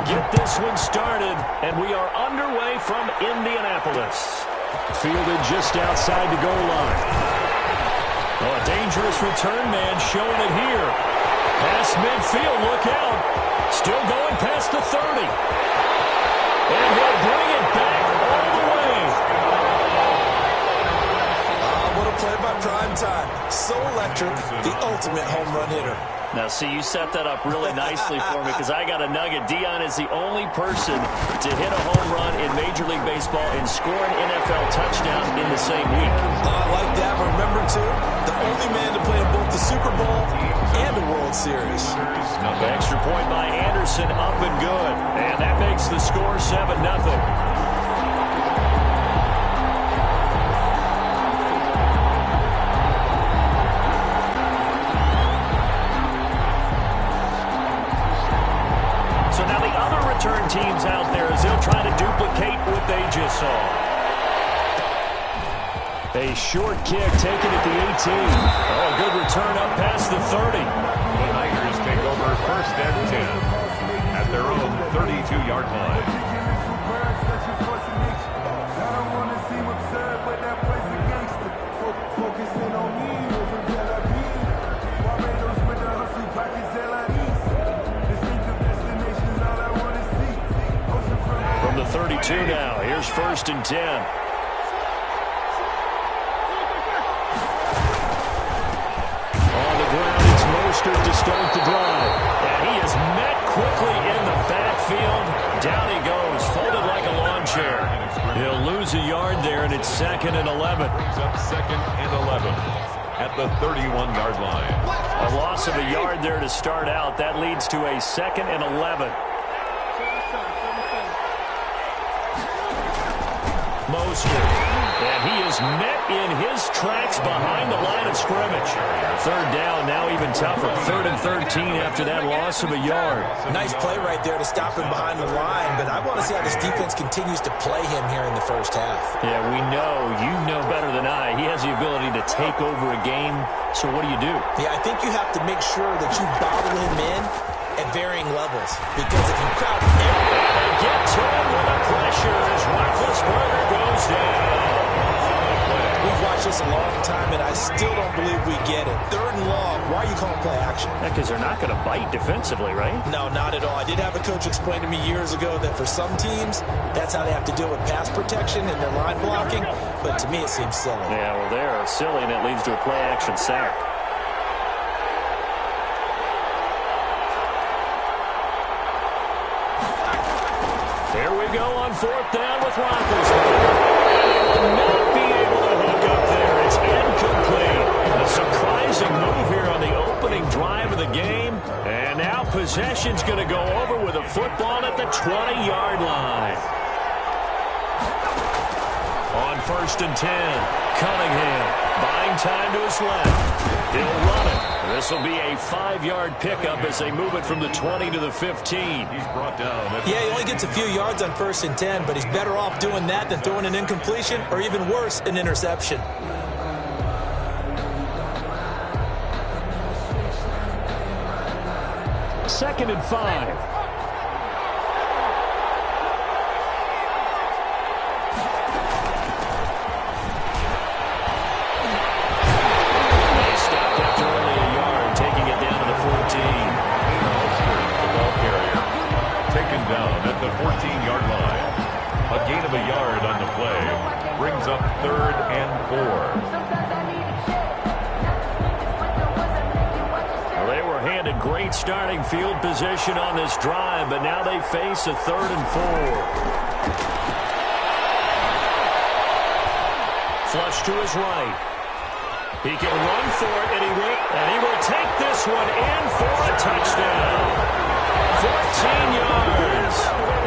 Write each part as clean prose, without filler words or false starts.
get this one started, and we are underway from Indianapolis. Fielded just outside the goal line. Oh, a dangerous return man showing it here. Past midfield, look out. Still going past the 30. And he'll bring it back all the way. What a play by Prime Time. So electric, the ultimate home run hitter. Now, see, you set that up really nicely for me because I got a nugget. Dion is the only person to hit a home run in Major League Baseball and score an NFL touchdown in the same week. I like that. Remember, too, the only man to play in both the Super Bowl and the World Series. The extra point by Anderson, up and good. And that makes the score 7-0. Return teams out there as they'll try to duplicate what they just saw. A short kick taken at the 18. Oh, good return up past the 30. The Niners take over 1st and 10 at their own 32-yard line. From the 32 now, here's 1st and 10. On the ground, it's Mostert to start the drive. And he is met quickly in the backfield. Down he goes, folded like a lawn chair. He'll lose a yard there, and it's 2nd and 11. Brings up 2nd and 11 at the 31-yard line. A loss of a yard there to start out. That leads to a 2nd and 11. Mostert, and he is met in his tracks behind the line of scrimmage. 3rd down, now even tougher. 3rd and 13 after that loss of a yard. Nice play right there to stop him behind the line, but I want to see how this defense continues to play him here in the first half. Yeah, we know, you know better than I, he has the ability to take over a game, so what do you do? Yeah, I think you have to make sure that you bottle him in at varying levels, because if you crowd him there, they get to him with the pressure as Roethlisberger goes down. We've watched this a long time, and I still don't believe we get it. 3rd and long, why are you calling play action? Yeah, because they're not going to bite defensively, right? No, not at all. I did have a coach explain to me years ago that for some teams, that's how they have to deal with pass protection and their line blocking, but to me it seems silly. Yeah, well, they're silly, and it leads to a play action sack. Here we go on 4th down with Roethlisberger. Will not be able to hook up there. It's incomplete. A surprising move here on the opening drive of the game. And now possession's going to go over with a football at the 20-yard line. On 1st and 10, Cunningham buying time to his left. He'll run it. This will be a 5-yard pickup as they move it from the 20 to the 15. He's brought down. Yeah, he only gets a few yards on 1st and 10, but he's better off doing that than throwing an incompletion or even worse, an interception. Second and 5. Of a yard on the play brings up 3rd and 4. Well, they were handed great starting field position on this drive, but now they face a 3rd and 4. Flush to his right. He can run for it, and he will take this one in for a touchdown. 14 yards.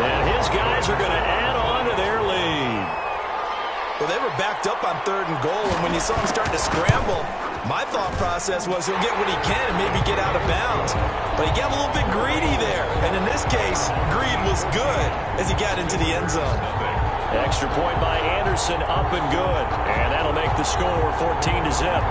And his guys are going to add on to their lead. Well, they were backed up on 3rd and goal, and when you saw him starting to scramble, my thought process was he'll get what he can and maybe get out of bounds. But he got a little bit greedy there, and in this case, greed was good as he got into the end zone. Extra point by Anderson, up and good. And that'll make the score 14-0.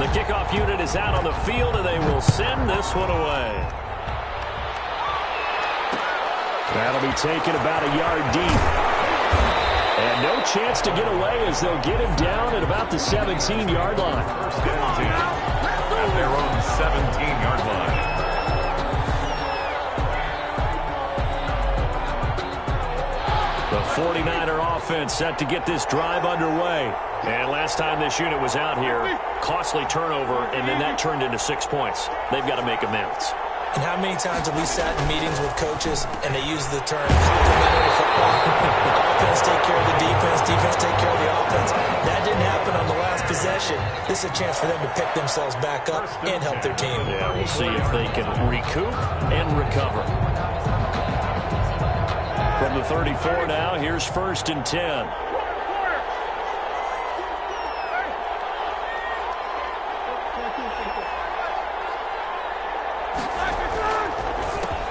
The kickoff unit is out on the field, and they will send this one away. That'll be taken about a yard deep. And no chance to get away as they'll get him down at about the 17-yard line. First and 10 at their own 17-yard line. The 49er offense set to get this drive underway. And last time this unit was out here, costly turnover, and then that turned into 6 points. They've got to make amends. And how many times have we sat in meetings with coaches and they use the term complementary football? Offense take care of the defense, defense take care of the offense. That didn't happen on the last possession. This is a chance for them to pick themselves back up and help their team. Yeah, we'll see if they can recoup and recover. From the 34 now, here's 1st and 10.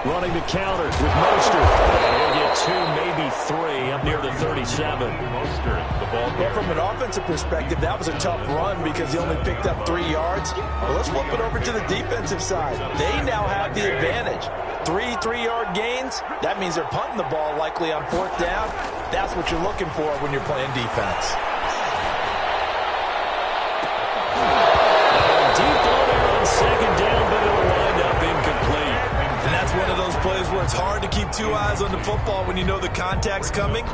Running the counter with Mostert. He'll get 2, maybe 3 up near the 37. Mostert, the ball Well, from an offensive perspective, that was a tough run because he only picked up 3 yards. Well, let's flip it over to the defensive side. They now have the advantage. 3 3-yard gains, that means they're punting the ball likely on 4th down. That's what you're looking for when you're playing defense. Deep ball there on 2nd down, but it'll wind up incomplete. And that's one of those plays where it's hard to keep 2 eyes on the football when you know the contact's coming,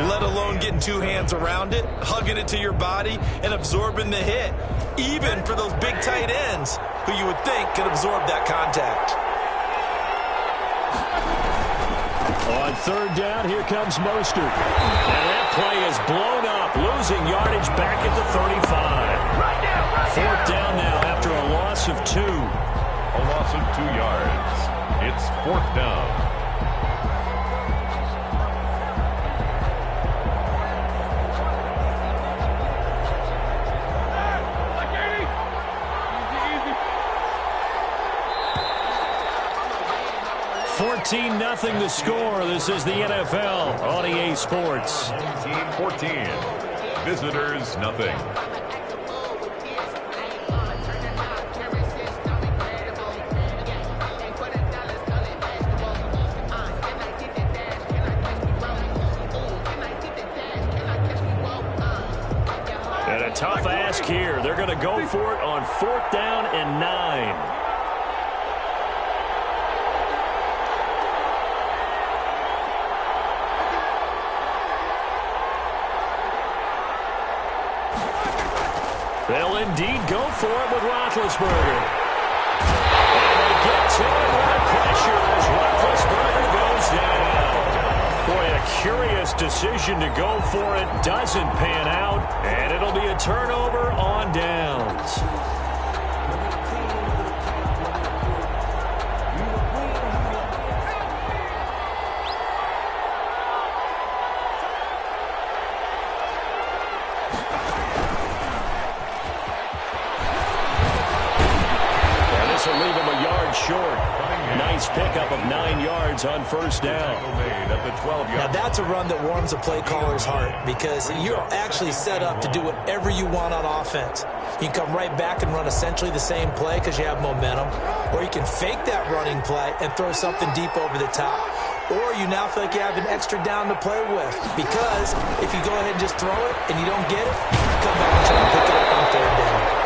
let alone getting 2 hands around it, hugging it to your body, and absorbing the hit, even for those big tight ends who you would think could absorb that contact. On 3rd down, here comes Mostert. And that play is blown up, losing yardage back at the 35. 4th down now after a loss of 2. A loss of 2 yards. It's 4th down. Nothing the score. This is the NFL on EA Sports. 17-14. Visitors, nothing. And a tough ask here. They're going to go for it on 4th down and 9. They'll indeed go for it with Roethlisberger. And they get to it with pressure as Roethlisberger goes down. Boy, a curious decision to go for it. Doesn't pan out, and it'll be a turnover on downs. Will leave him a yard short. Nice pickup of 9 yards on 1st down. Now that's a run that warms a play caller's heart because you're actually set up to do whatever you want on offense. You can come right back and run essentially the same play because you have momentum, or you can fake that running play and throw something deep over the top, or you now feel like you have an extra down to play with because if you go ahead and just throw it and you don't get it, you come back and try to pick it up on 3rd down.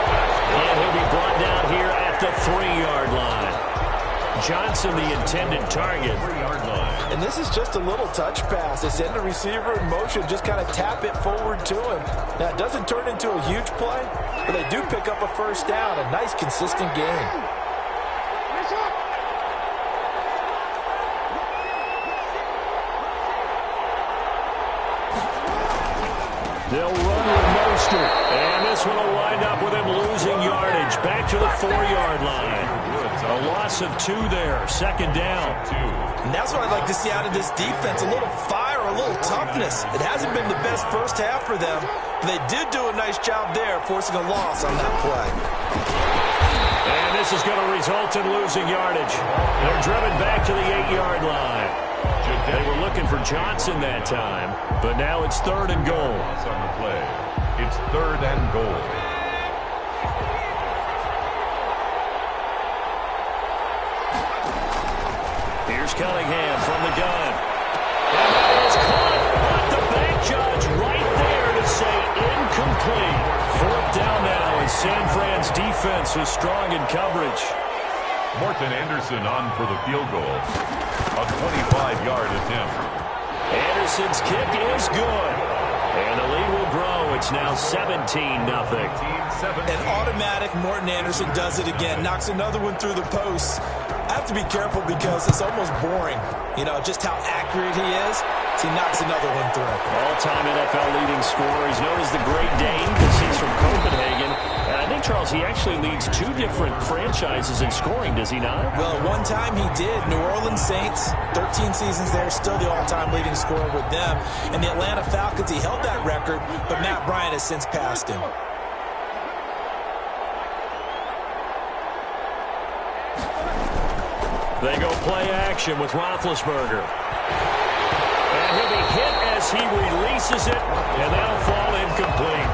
And he'll be brought down here at the 3-yard line. Johnson, the intended target. 3-yard line. And this is just a little touch pass. They send the receiver in motion, just kind of tap it forward to him. Now, it doesn't turn into a huge play, but they do pick up a 1st down, a nice, consistent gain. They'll run with Mostert, and this one will wind up with him losing yardage back to the 4-yard line. A loss of 2 there, 2nd down. And that's what I'd like to see out of this defense, a little fire, a little toughness. It hasn't been the best first half for them, but they did do a nice job there, forcing a loss on that play. And this is going to result in losing yardage. They're driven back to the 8-yard line. They were looking for Johnson that time, but now it's 3rd and goal. On the play. It's 3rd and goal. Cunningham from the gun. And that is caught. But the bank judge right there to say incomplete. Fourth down now, and San Fran's defense is strong in coverage. Morton Anderson on for the field goal. A 25-yard attempt. Anderson's kick is good. And the lead will grow. It's now 17-0. An automatic Morton Anderson does it again. Knocks another one through the post. I have to be careful because it's almost boring. You know, just how accurate he is. So he knocks another one through. All-time NFL leading scorer. He's known as the Great Dane because he's from Copenhagen. And I think, Charles, he actually leads two different franchises in scoring, does he not? Well, one time he did. New Orleans Saints, 13 seasons there, still the all-time leading scorer with them. And the Atlanta Falcons, he held that record, but Matt Bryant has since passed him. They go play action with Roethlisberger. And he'll be hit as he releases it, and that'll fall incomplete.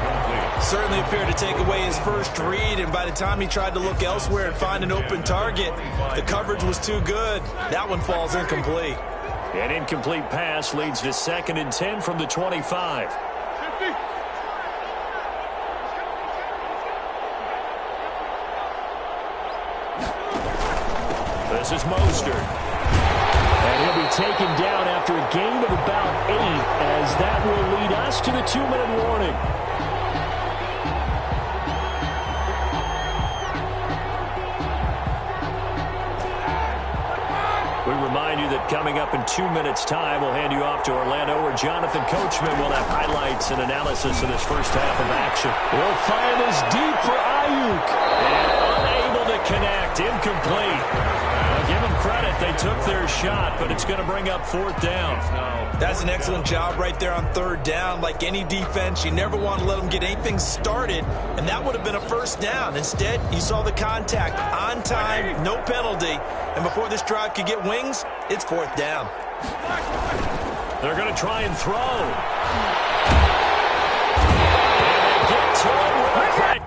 Certainly appeared to take away his first read, and by the time he tried to look elsewhere and find an open target, the coverage was too good. That one falls incomplete. An incomplete pass leads to 2nd and 10 from the 25. This is Mostert. And he'll be taken down after a gain of about 8, as that will lead us to the 2-minute warning. We remind you that coming up in 2 minutes' time, we'll hand you off to Orlando, where Jonathan Coachman will have highlights and analysis of this first half of action. Will fire this deep for Ayuk. And unable to connect. Incomplete. Well, give them credit. They took their shot, but it's going to bring up 4th down. That's an excellent job right there on 3rd down. Like any defense, you never want to let them get anything started, and that would have been a 1st down. Instead, you saw the contact on time, no penalty, and before this drive could get wings, it's 4th down. They're going to try and throw. And they get to it with a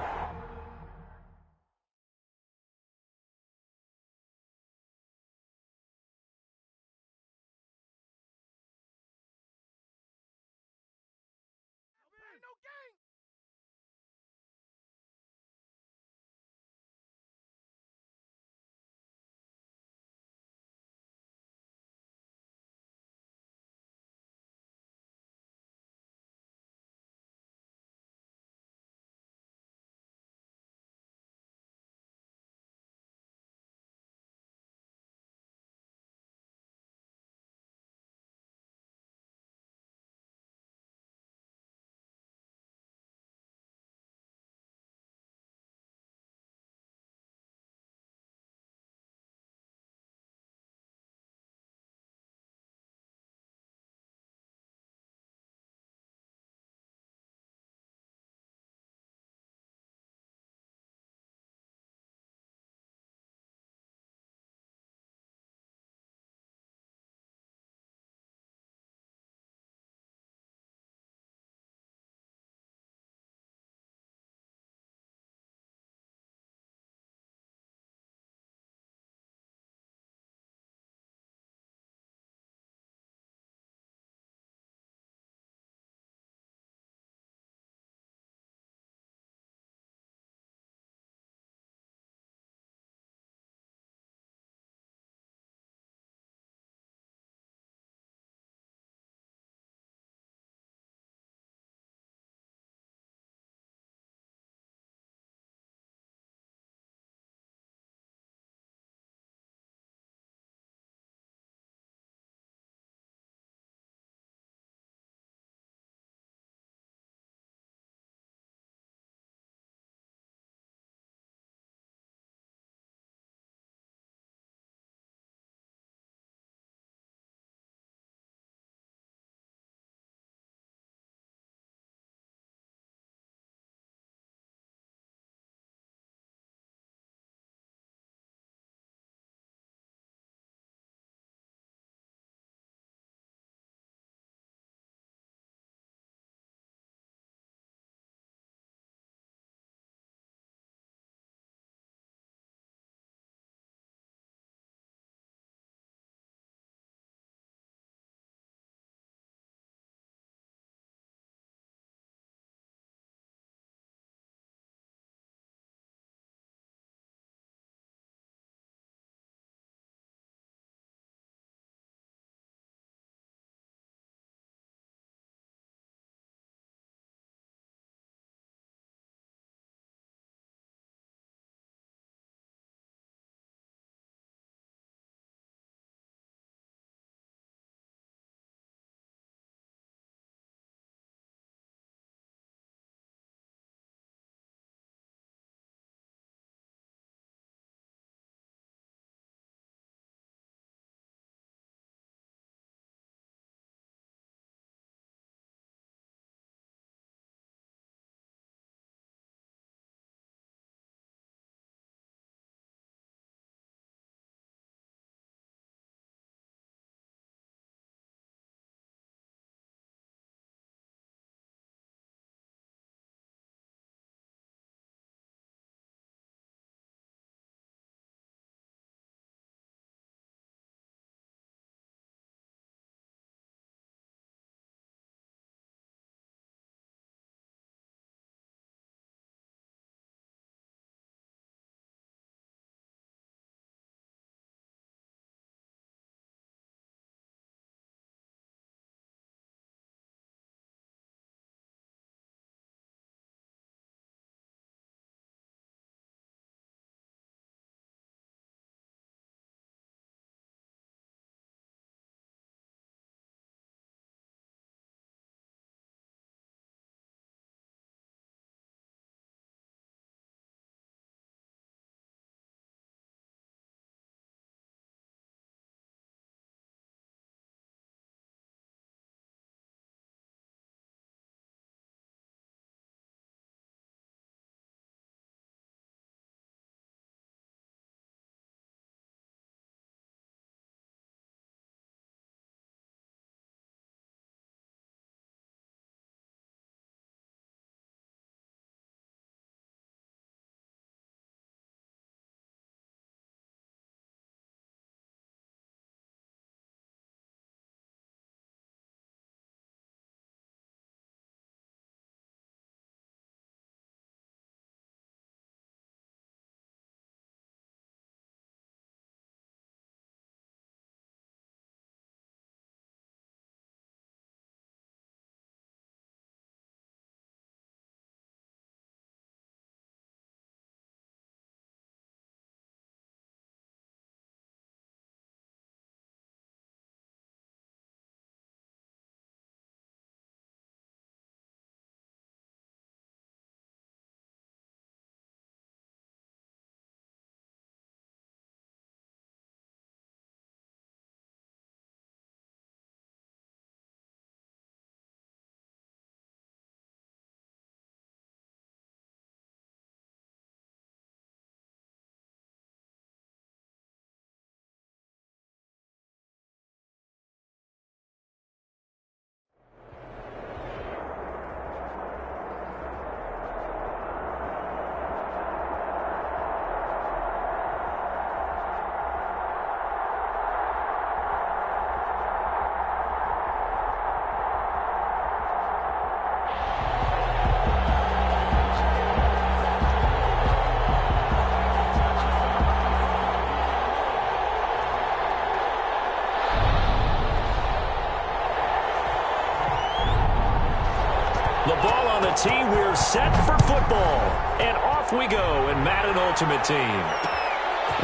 we're set for football. And off we go in Madden Ultimate Team.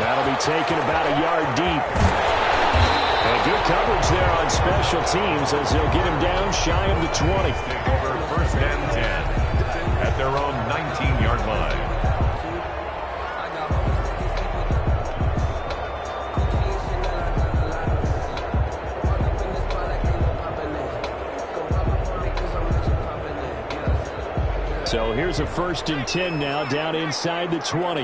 That'll be taken about a yard deep. And good coverage there on special teams as they'll get him down shy of the 20. Take over 1st and 10 at their own 19-yard line. So here's a 1st and 10 now down inside the 20.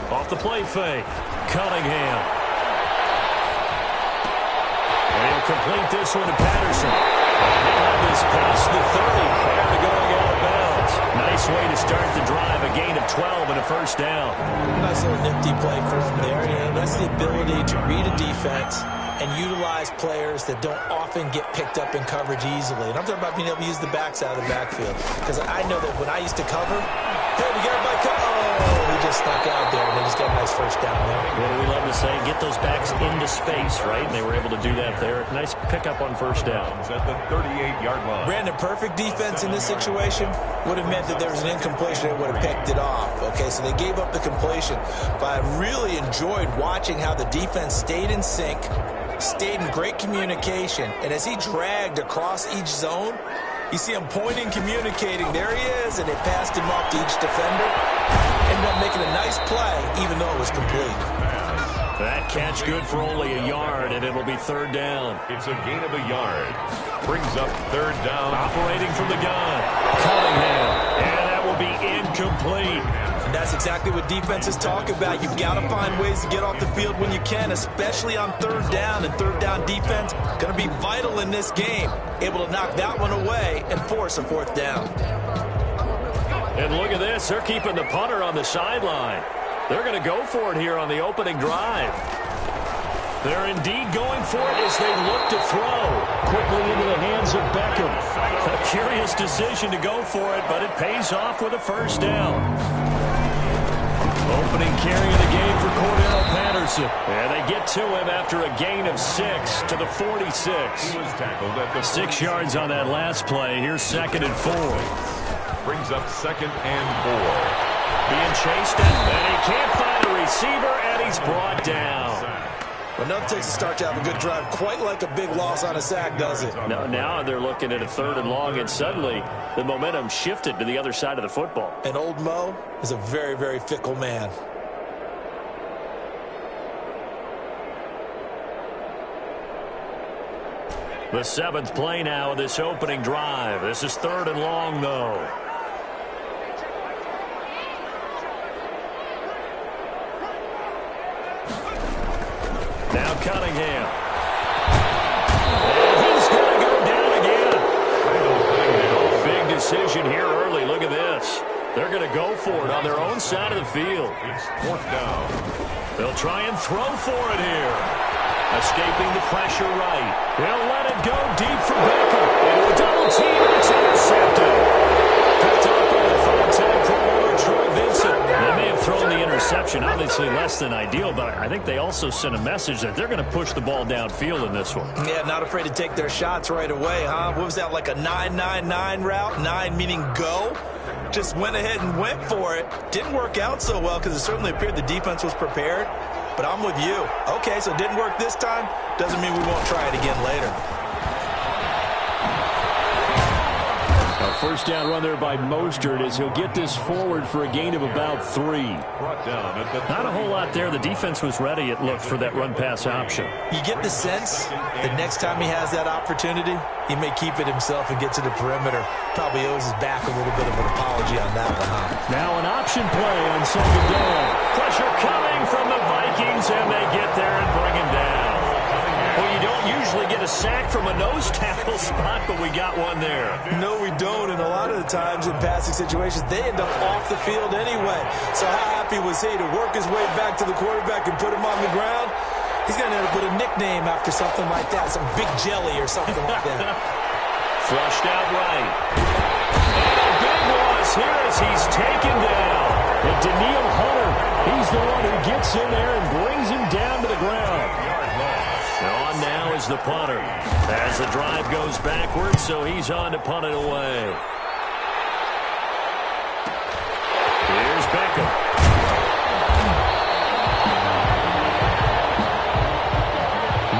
Off the play fake. Cunningham. And he'll complete this one to Patterson. He'll have this past the 30 prior to going out of bounds. Nice way to start the drive. A gain of 12 and a 1st down. Nice little nifty play for him there. That's the ability to read a defense and utilize players that don't often get picked up in coverage easily. And I'm talking about being able to use the backs out of the backfield. Because I know that when I used to cover, hey, we got everybody he just snuck out there, and they just got a nice 1st down there. What do we love to say? Get those backs into space, right? And they were able to do that there. Nice pickup on 1st down. At the 38-yard line. Brandon, perfect defense in this situation would have meant that there was an incompletion. They would have picked it off. Okay, so they gave up the completion. But I really enjoyed watching how the defense stayed in sync, stayed in great communication, and as he dragged across each zone, you see him pointing, communicating. There he is, and they passed him off to each defender. Ended up making a nice play, even though it was complete. That catch good for only a yard, and it'll be 3rd down. It's a gain of a yard. Brings up 3rd down. Operating from the gun. Cunningham. And that will be incomplete. And that's exactly what defenses talk about. You've got to find ways to get off the field when you can, especially on 3rd down. And 3rd down defense going to be vital in this game. Able to knock that one away and force a 4th down. And look at this. They're keeping the punter on the sideline. They're going to go for it here on the opening drive. They're indeed going for it as they look to throw. Quickly into the hands of Beckham. A curious decision to go for it, but it pays off with a 1st down. Opening carry of the game for Cordell Patterson. And they get to him after a gain of 6 to the 46. He was tackled at the 6 yards on that last play. Here's 2nd and 4. Brings up 2nd and 4. Being chased, and he can't find a receiver, and he's brought down. Well, nothing takes a start to have a good drive quite like a big loss on a sack, does it? Now they're looking at a 3rd and long, and suddenly the momentum shifted to the other side of the football. And old Mo is a very, very fickle man. The 7th play now of this opening drive. This is 3rd and long, though. Now Cunningham. And he's going to go down again. Big decision here early. Look at this. They're going to go for it on their own side of the field. It's 4th down. They'll try and throw for it here. Escaping the pressure right. He'll let it go deep for Beckham. Into a double team, and it's intercepted. Picked up by the 5-10 Pro Bowler Troy Vincent. They may have thrown the interception, obviously less than ideal, but I think they also sent a message that they're going to push the ball downfield in this one. Yeah, not afraid to take their shots right away, huh? What was that, like a 9-9-9 route? 9 meaning go? Just went ahead and went for it. Didn't work out so well because it certainly appeared the defense was prepared. But I'm with you. Okay, so it didn't work this time. Doesn't mean we won't try it again later. A 1st down run there by Mostert as he'll get this forward for a gain of about 3. Brought down at the Not a whole lot there. The defense was ready, it looked, for that run-pass option. You get the sense that next time he has that opportunity, he may keep it himself and get to the perimeter. Probably owes his back a little bit of an apology on that one, huh? Now an option play on 2nd down. Pressure coming from the Vikings, and they get there and bring him down. Well, you don't usually get a sack from a nose tackle spot, but we got one there. No, we don't, and a lot of the times in passing situations, they end up off the field anyway. So how happy was he to work his way back to the quarterback and put him on the ground? He's going to end up with a nickname after something like that, some Big Jelly or something like that. Flushed out right. And a big loss here as he's taken down. And Daniil Hunter, he's the one who gets in there and brings him down to the ground. On now is the punter. As the drive goes backwards, so he's on to punt it away. Here's Beckham.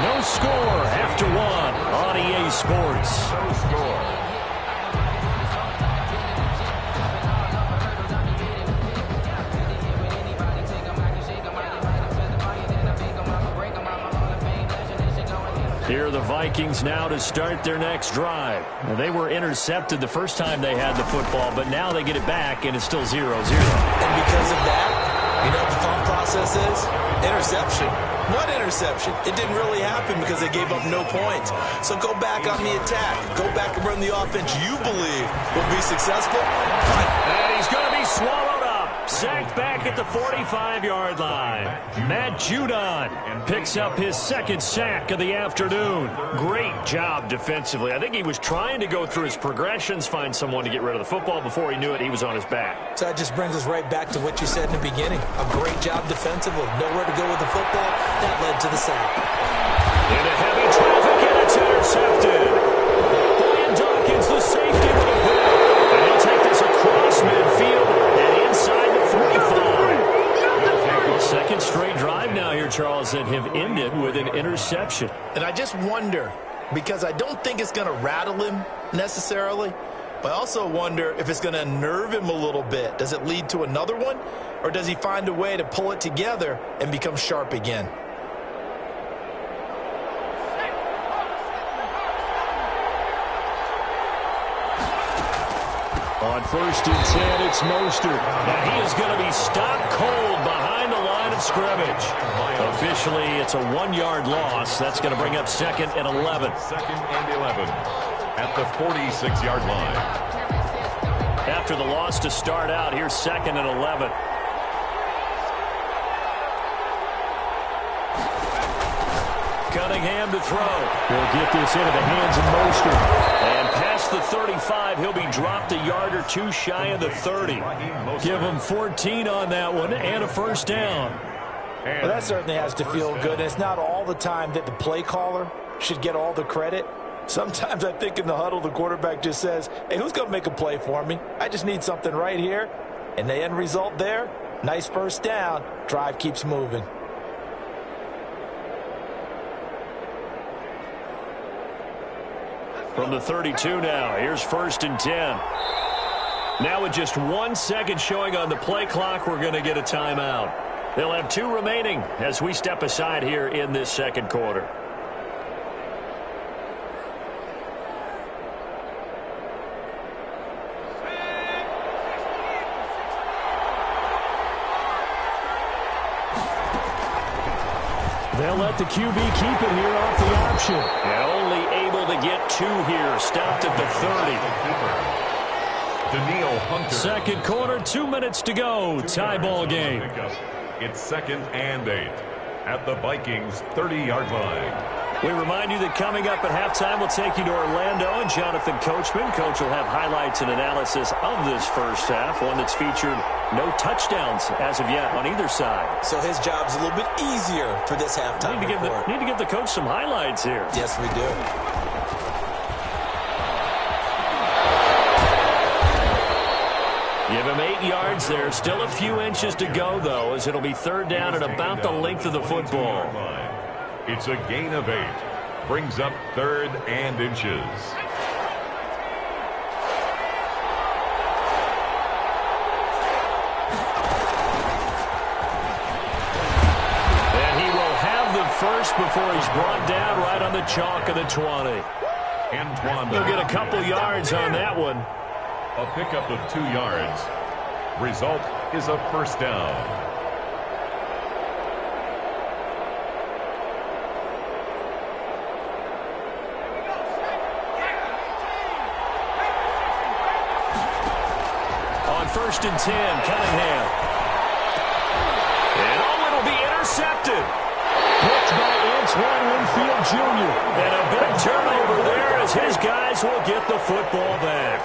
No score after one on EA Sports. No score. Here are the Vikings now to start their next drive. Now, they were intercepted the first time they had the football, but now they get it back, and it's still 0-0. And because of that, you know what the thought process is? Interception. What interception? It didn't really happen because they gave up no points. So go back on the attack. Go back and run the offense you believe will be successful. Fine. And he's going to be swallowed up. Sacked back at the 45-yard line. Matt Judon picks up his second sack of the afternoon. Great job defensively. I think he was trying to go through his progressions, find someone to get rid of the football. Before he knew it, he was on his back. So that just brings us right back to what you said in the beginning. A great job defensively. Nowhere to go with the football. That led to the sack. Into heavy traffic, and it's intercepted. Brian Dawkins, the safety with a pick. And he'll take this across midfield and inside the 45. Second straight drive now here, Charles, that have ended with an interception. And I just wonder, because I don't think it's going to rattle him necessarily, but I also wonder if it's going to unnerve him a little bit. Does it lead to another one? Or does he find a way to pull it together and become sharp again? On 1st and 10, it's Mostert. And he is going to be stopped cold behind the line of scrimmage. Officially, it's a 1-yard loss. That's going to bring up 2nd and 11. 2nd and 11 at the 46-yard line. After the loss to start out, here's 2nd and 11. Cunningham to throw. He'll get this into the hands of Mostert. And past the 35, he'll be dropped a yard or two shy of the 30. Give him 14 on that one and a first down. Well, that certainly has to feel good. And it's not all the time that the play caller should get all the credit. Sometimes I think in the huddle, the quarterback just says, hey, who's going to make a play for me? I just need something right here. And the end result there, nice first down. Drive keeps moving. From the 32 now, here's 1st and 10. Now with just 1 second showing on the play clock, we're going to get a timeout. They'll have 2 remaining as we step aside here in this second quarter. They'll let the QB keep it here off the option. And only able to get 2 here. Stopped at the 30. Second quarter, 2 minutes to go. Tie ball game. It's 2nd and 8 at the Vikings' 30-yard line. We remind you that coming up at halftime, we'll take you to Orlando and Jonathan Coachman. Coach will have highlights and analysis of this first half, one that's featured no touchdowns as of yet on either side. So his job's a little bit easier for this halftime report. Need to give the coach some highlights here. Yes, we do. Give him 8 yards there. Still a few inches to go, though, as it'll be 3rd down and about the length of the football. It's a gain of 8. Brings up 3rd and inches. And he will have the first before he's brought down right on the chalk of the 20. He'll get a couple yards on that one. A pickup of 2 yards. Result is a first down. On 1st and 10, Cunningham. And it'll be intercepted. picked by Antoine Winfield Jr. And a big turnover there as his guys will get the football back.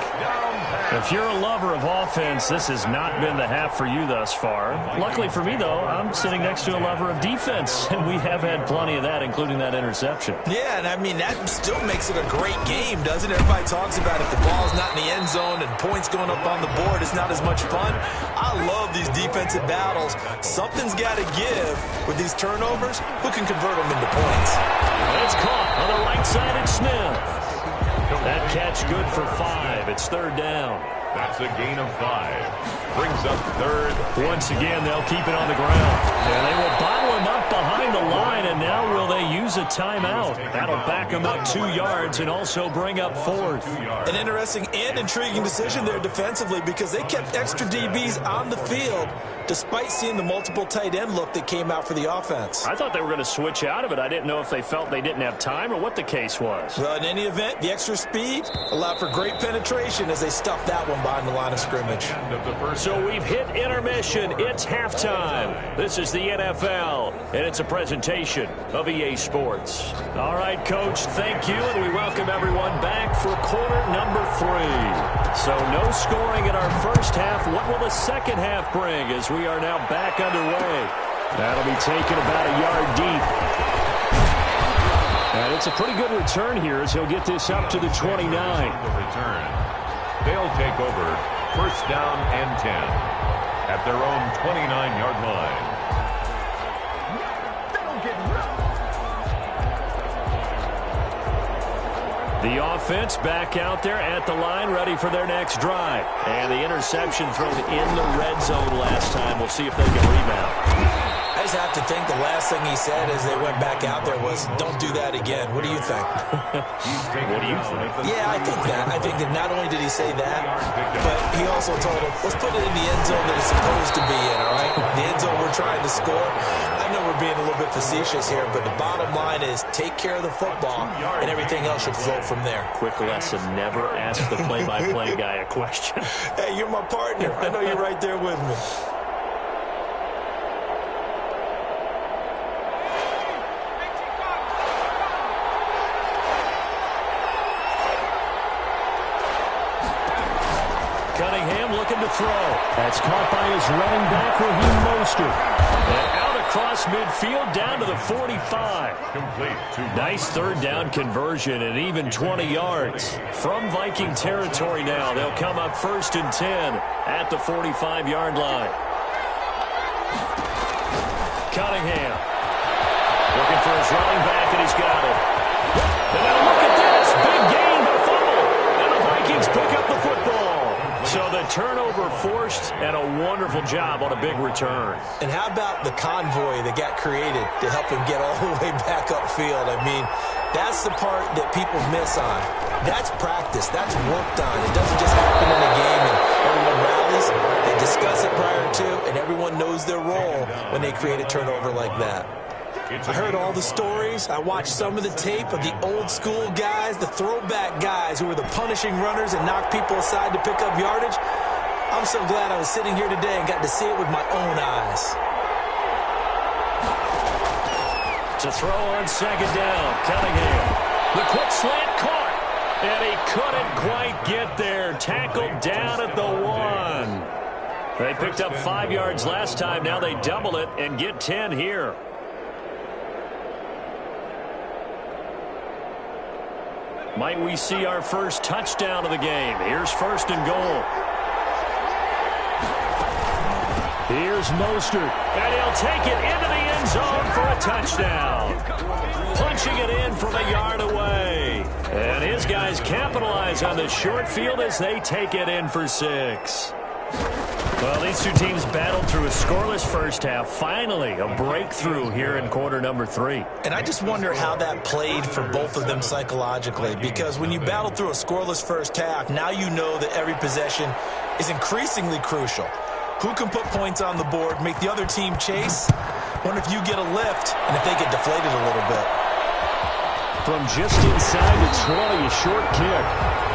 If you're a lover of offense, this has not been the half for you thus far. Luckily for me, though, I'm sitting next to a lover of defense, and we have had plenty of that, including that interception. Yeah, and I mean, that still makes it a great game, doesn't it? Everybody talks about if the ball's not in the end zone and points going up on the board, it's not as much fun. I love these defensive battles. Something's got to give with these turnovers. Who can convert them into points? It's caught on the right side. It's Smith. That catch good for 5. It's third down. That's a gain of 5. Brings up third. Once again, they'll keep it on the ground. And they will bottle him up behind the line, and now will they use a timeout? That'll back them up 2 yards and also bring up fourth. An interesting and intriguing decision there defensively because they kept extra DBs on the field despite seeing the multiple tight end look that came out for the offense. I thought they were going to switch out of it. I didn't know if they felt they didn't have time or what the case was. Well, in any event, the extra speed allowed for great penetration as they stuffed that one behind the line of scrimmage. So we've hit intermission. It's halftime. This is the NFL, and it's a presentation of EA Sports. All right, Coach, thank you, and we welcome everyone back for quarter number 3. So no scoring in our first half. What will the second half bring as we are now back underway? That'll be taken about a yard deep. And it's a pretty good return here as he'll get this up to the 29. The return. They'll take over first down and 10 at their own 29-yard line. The offense back out there at the line, ready for their next drive. And the interception thrown in the red zone last time. We'll see if they can rebound. I just have to think the last thing he said as they went back out there was, don't do that again. What do you think? What do you think? Yeah, I think that. I think that not only did he say that, but he also told him, let's put it in the end zone that it's supposed to be in, all right? The end zone we're trying to score. I know we're being a little bit facetious here, but the bottom line is take care of the football, and everything else should flow from there. Quick lesson, never ask the play-by-play guy a question. Hey, you're my partner. I know you're right there with me. Cunningham looking to throw. That's caught by his running back, Raheem Mostert. And out across midfield down to the 45. Complete. Nice third down conversion and even 20 yards. From Viking territory now, they'll come up first and 10 at the 45-yard line. Cunningham looking for his running back, and he's got it. And now look at this. Big gain, but fumble. And the Vikings pick up the football. So the turnover forced, and a wonderful job on a big return. And how about the convoy that got created to help him get all the way back upfield? I mean, that's the part that people miss on. That's practice. That's worked on. It doesn't just happen in a game and everyone rallies. They discuss it prior to, and everyone knows their role when they create a turnover like that. I heard all the stories. I watched some of the tape of the old school guys, the throwback guys who were the punishing runners and knocked people aside to pick up yardage. I'm so glad I was sitting here today and got to see it with my own eyes. To throw on second down, Cunningham. The quick slant caught, and he couldn't quite get there. Tackled down at the 1. They picked up 5 yards last time. Now they double it and get 10 here. Might we see our first touchdown of the game? Here's first and goal. Here's Mostert, and he'll take it into the end zone for a touchdown. Punching it in from a yard away. And his guys capitalize on the short field as they take it in for 6. Well, these two teams battled through a scoreless first half. Finally, a breakthrough here in quarter number 3. And I just wonder how that played for both of them psychologically, because when you battle through a scoreless first half, now you know that every possession is increasingly crucial. Who can put points on the board, make the other team chase? Wonder if you get a lift and if they get deflated a little bit. From just inside the 20, a short kick.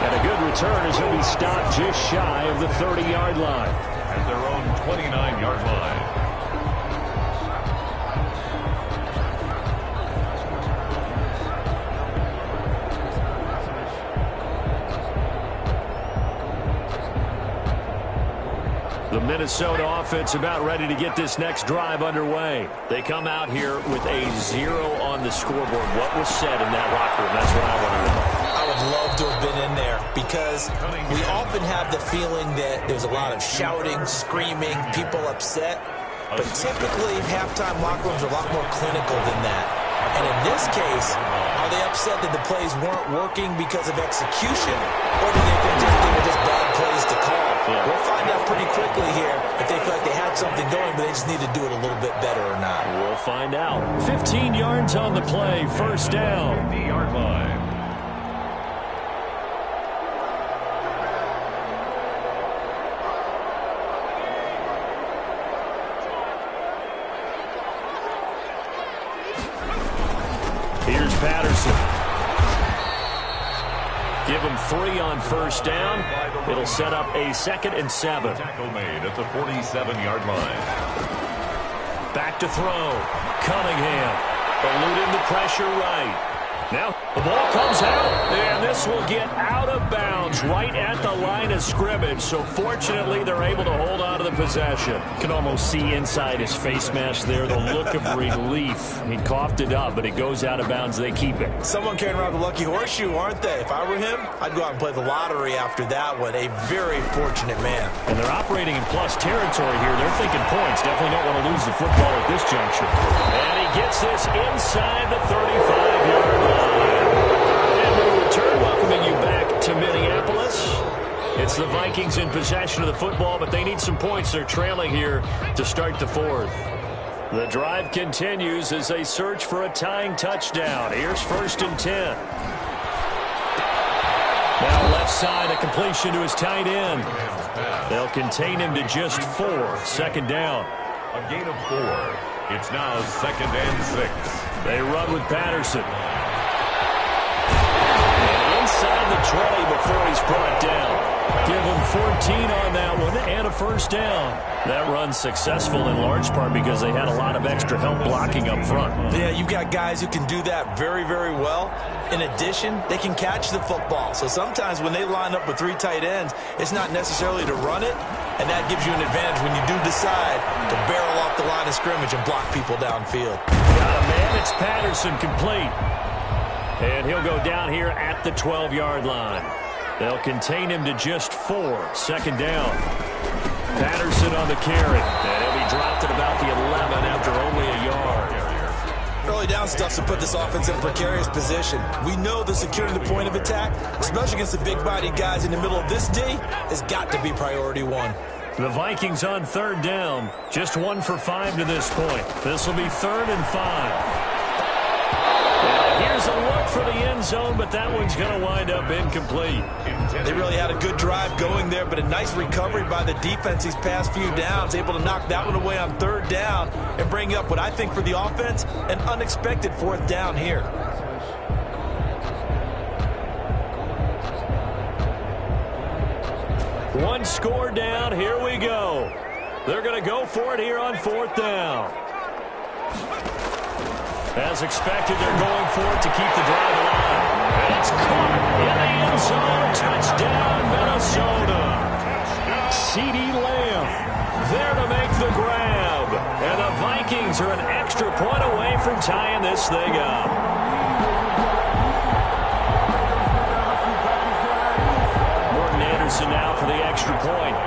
And a good return as he'll be stopped just shy of the 30-yard line. At their own 29-yard line. The Minnesota offense about ready to get this next drive underway. They come out here with a 0 on the scoreboard. What was said in that locker room? That's what I want to know. I would love to have been in there because we often have the feeling that there's a lot of shouting, screaming, people upset. But typically, halftime locker rooms are a lot more clinical than that. And in this case, are they upset that the plays weren't working because of execution? Or do they think they were just bad plays to call? Yeah. We'll find out pretty quickly here if they feel like they had something going, but they just need to do it a little bit better or not. We'll find out. 15 yards on the play, first down. The yard line. Here's Patterson. Give him 3 on first down. It'll set up a 2nd and 7. Tackle made at the 47-yard line. Back to throw. Cunningham eluding the pressure right. Now the ball comes out, and this will get out of bounds right at the line of scrimmage. So fortunately, they're able to hold on to the possession. You can almost see inside his face mask there the look of relief. He coughed it up, but it goes out of bounds. They keep it. Someone carrying around the lucky horseshoe, aren't they? If I were him, I'd go out and play the lottery after that one. A very fortunate man. And they're operating in plus territory here. They're thinking points. Definitely don't want to lose the football at this juncture. And he gets this inside the 35-yard line. And we return, welcoming you back to Minneapolis. It's the Vikings in possession of the football, but they need some points. They're trailing here to start the 4th. The drive continues as they search for a tying touchdown. Here's 1st and 10. Now left side, a completion to his tight end. They'll contain him to just 4. 2nd down. A gain of 4. It's now 2nd and 6. They run with Patterson. And inside the 20 before he's brought down. Give him 14 on that one and a 1st down. That run's successful in large part because they had a lot of extra help blocking up front. Yeah, you've got guys who can do that very, very well. In addition, they can catch the football. So sometimes when they line up with 3 tight ends, it's not necessarily to run it, and that gives you an advantage when you do decide to barrel off the line of scrimmage and block people downfield. Got a man, it's Patterson, complete. And he'll go down here at the 12-yard line. They'll contain him to just 4. 2nd down. Patterson on the carry. And he'll be dropped at about the 11 after only a yard. Early down stuff to put this offense in a precarious position. We know that securing the point of attack, especially against the big-bodied guys in the middle of this D, has got to be priority 1. The Vikings on 3rd down. Just 1 for 5 to this point. This will be 3rd and 5. Here's a look for the end zone, but that one's going to wind up incomplete. They really had a good drive going there, but a nice recovery by the defense these past few downs, able to knock that one away on 3rd down and bring up what I think for the offense, an unexpected 4th down here. One score down, here we go. They're going to go for it here on 4th down. As expected, they're going for it to keep the drive alive. And it's caught in the end zone. Touchdown, Minnesota. CeeDee Lamb there to make the grab. And the Vikings are an extra point away from tying this thing up. Morton Anderson now for the extra point.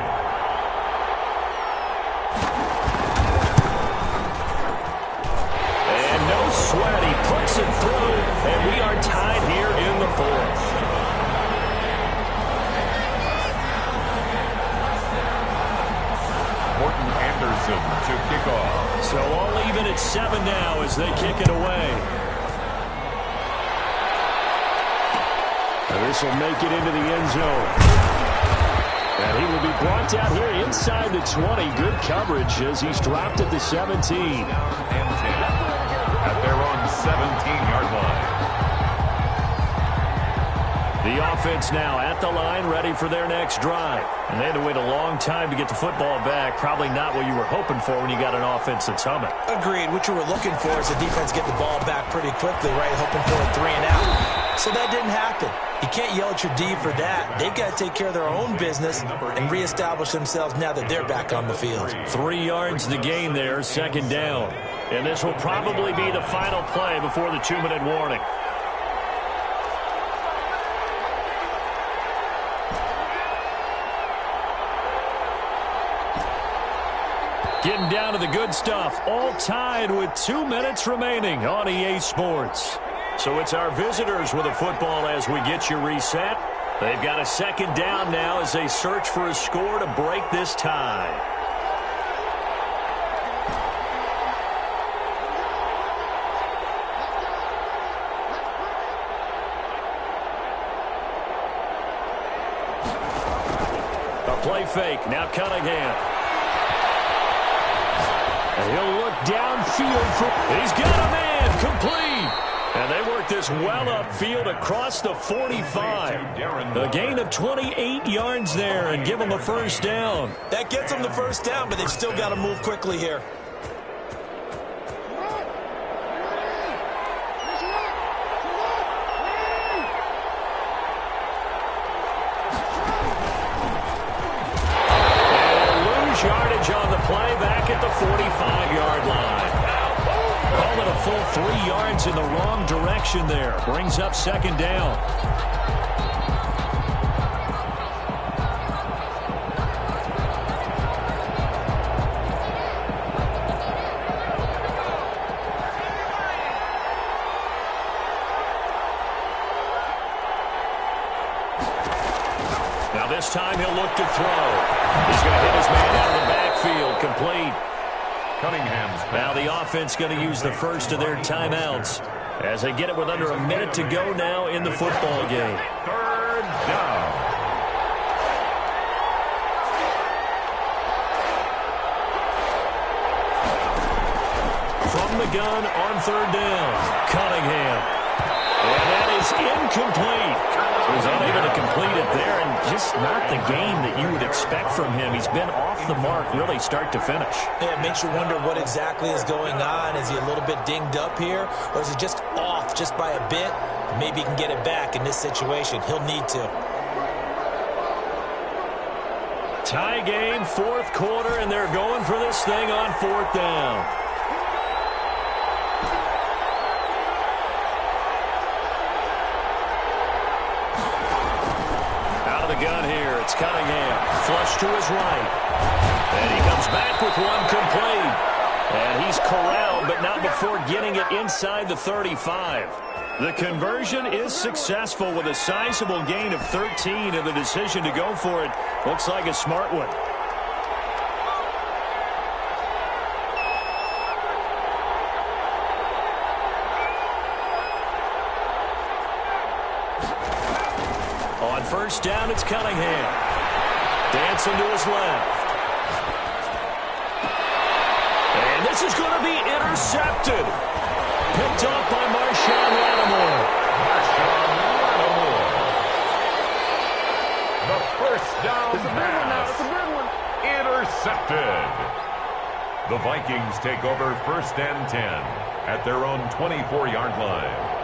Sweat, he puts it through, and we are tied here in the 4th. Morton Anderson to kick off. So all even at 7 now as they kick it away. And this will make it into the end zone. And he will be brought down here inside the 20. Good coverage as he's dropped at the 17. And 10. At their own 17-yard line. The offense now at the line, ready for their next drive. And they had to wait a long time to get the football back. Probably not what you were hoping for when you got an offense that's humming. Agreed. What you were looking for is the defense get the ball back pretty quickly, right? Hoping for a 3 and out. So that didn't happen. You can't yell at your D for that. They've got to take care of their own business and reestablish themselves now that they're back on the field. 3 yards to gain there, second down. And this will probably be the final play before the 2-minute warning. Getting down to the good stuff. All tied with 2 minutes remaining on EA Sports. So it's our visitors with the football as we get you reset. They've got a second down now as they search for a score to break this tie. A play fake. Now Cunningham. And he'll look downfield for... He's got a man. Complete. And they work this well upfield across the 45. A gain of 28 yards there and give them a first down. That gets them the first down, but they've still got to move quickly here. Yardage on the play back at the 45-yard line. Call it a full 3 yards in the wrong direction there. Brings up second down. Now this time he'll look to throw. He's going to hit his man out of the backfield. Complete. Cunningham's back. Now the offense going to use the first of their timeouts as they get it with under a minute to go now in the football game. Third down. From the gun on third down, Cunningham. And that is incomplete. He was unable to complete it there, and just not the game that you would expect from him. He's been off the mark really start to finish. Yeah, it makes you wonder what exactly is going on. Is he a little bit dinged up here, or is it just off just by a bit? Maybe he can get it back in this situation. He'll need to. Tie game, fourth quarter, and they're going for this thing on fourth down. Gun here. It's Cunningham. Flush to his right. And he comes back with one complete. And he's corralled, but not before getting it inside the 35. The conversion is successful with a sizable gain of 13, and the decision to go for it looks like a smart one. On first down, it's Cunningham. Dancing to his left. And this is going to be intercepted. Picked off by Marshawn Lattimore. The first down pass. It's a good one. Intercepted. The Vikings take over first and 10 at their own 24-yard line.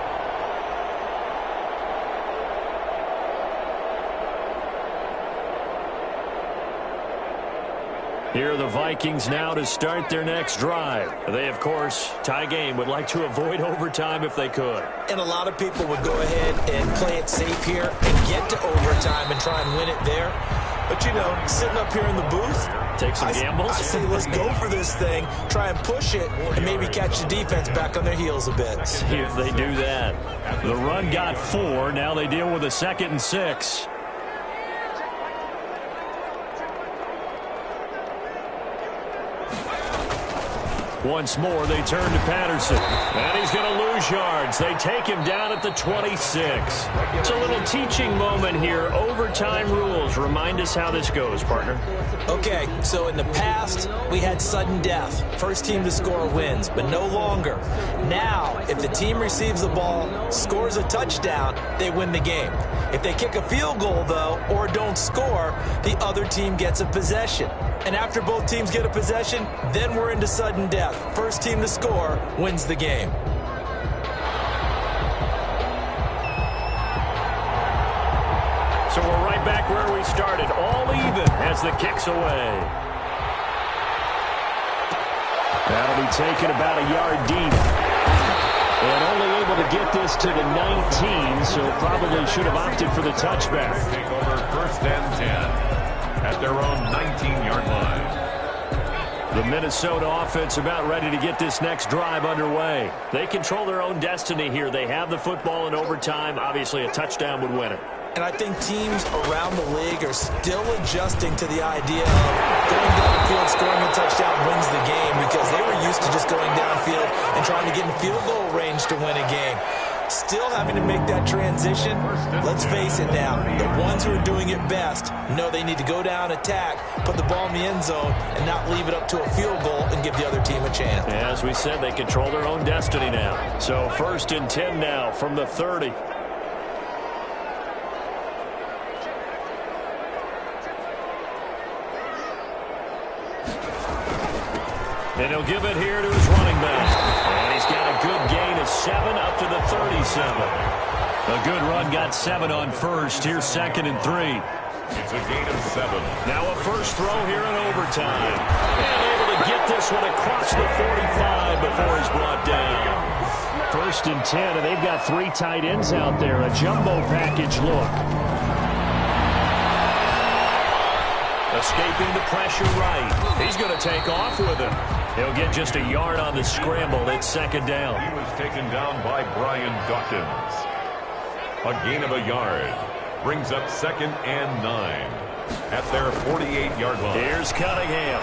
Here are the Vikings now to start their next drive. They, of course, tie game, would like to avoid overtime if they could. And a lot of people would go ahead and play it safe here and get to overtime and try and win it there. But, you know, sitting up here in the booth, take some gambles. I say let's go for this thing, try and push it, and maybe catch the defense back on their heels a bit. See if they do that. The run got 4. Now they deal with a 2nd and 6. Once more, they turn to Patterson. And he's going to lose yards. They take him down at the 26. It's a little teaching moment here. Overtime rules. Remind us how this goes, partner. Okay, so in the past, we had sudden death. First team to score wins, but no longer. Now, if the team receives the ball, scores a touchdown, they win the game. If they kick a field goal, though, or don't score, the other team gets a possession. And after both teams get a possession, then we're into sudden death. First team to score wins the game. So we're right back where we started, all even as the kick's away. That'll be taken about a yard deep. And only able to get this to the 19, so probably should have opted for the touchback. Take over 1st and 10 at their own 19-yard line. The Minnesota offense about ready to get this next drive underway. They control their own destiny here. They have the football in overtime. Obviously, a touchdown would win it. And I think teams around the league are still adjusting to the idea of going downfield, scoring a touchdown wins the game, because they were used to just going downfield and trying to get in field goal range to win a game. Still having to make that transition. Let's face it now, the ones who are doing it best know they need to go down, attack, put the ball in the end zone, and not leave it up to a field goal and give the other team a chance. As we said, they control their own destiny now. So 1st and 10 now from the 30. And he'll give it here to his running back. And he's got a good gain of 7 up to the 37. A good run, got 7 on first. Here's 2nd and 3. It's a gain of 7. Now a first throw here in overtime. And able to get this one across the 45 before he's brought down. 1st and 10, and they've got 3 tight ends out there. A jumbo package look. Escaping the pressure right. He's going to take off with him. He'll get just a yard on the scramble. It's 2nd down. He was taken down by Brian Dawkins. A gain of a yard. Brings up 2nd and 9 at their 48-yard line. Here's Cunningham.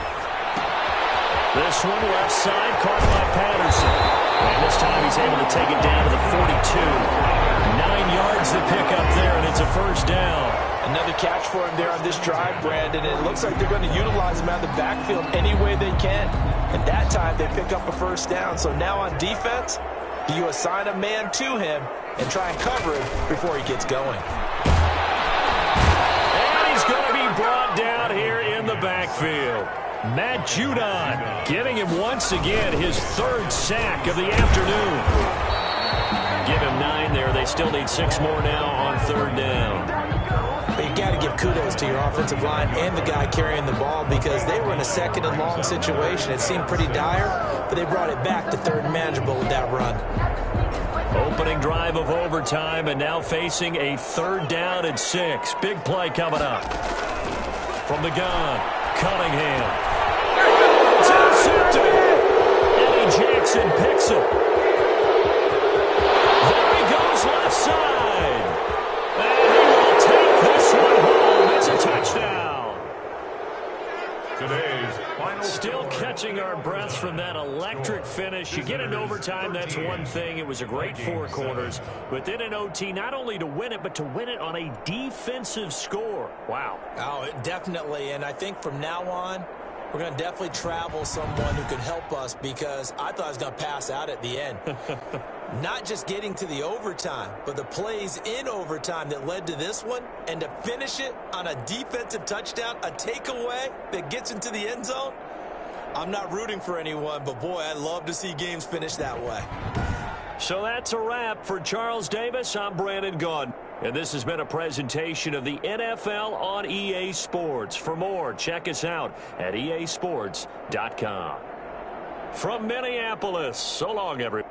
This one left side, caught by Patterson. And this time he's able to take it down to the 42. 9 yards to pick up there, and it's a 1st down. Another catch for him there on this drive, Brandon. It looks like they're going to utilize him out of the backfield any way they can. And that time they pick up a 1st down. So now on defense, do you assign a man to him and try and cover him before he gets going? And he's going to be brought down here in the backfield. Matt Judon giving him once again his 3rd sack of the afternoon. Give him 9 there. They still need 6 more now on 3rd down. But you got to give kudos to your offensive line and the guy carrying the ball, because they were in a 2nd and long situation. It seemed pretty dire, but they brought it back to 3rd and manageable with that run. Opening drive of overtime, and now facing a 3rd down and 6. Big play coming up. From the gun, Cunningham. It's intercepted. Eddie Jackson picks it. There he goes left side. And he will take this one home. It's a touchdown. Today's final. Still catching our breaths from that electric finish. You get into overtime, that's one thing. It was a great 4 quarters. But then in OT, not only to win it, but to win it on a defensive score. Wow. Oh, definitely. And I think from now on, we're going to definitely travel someone who can help us, because I thought I was going to pass out at the end. Not just getting to the overtime, but the plays in overtime that led to this one, and to finish it on a defensive touchdown, a takeaway that gets into the end zone. I'm not rooting for anyone, but boy, I'd love to see games finish that way. So that's a wrap for Charles Davis. I'm Brandon Gunn. And this has been a presentation of the NFL on EA Sports. For more, check us out at easports.com. From Minneapolis, so long, everyone.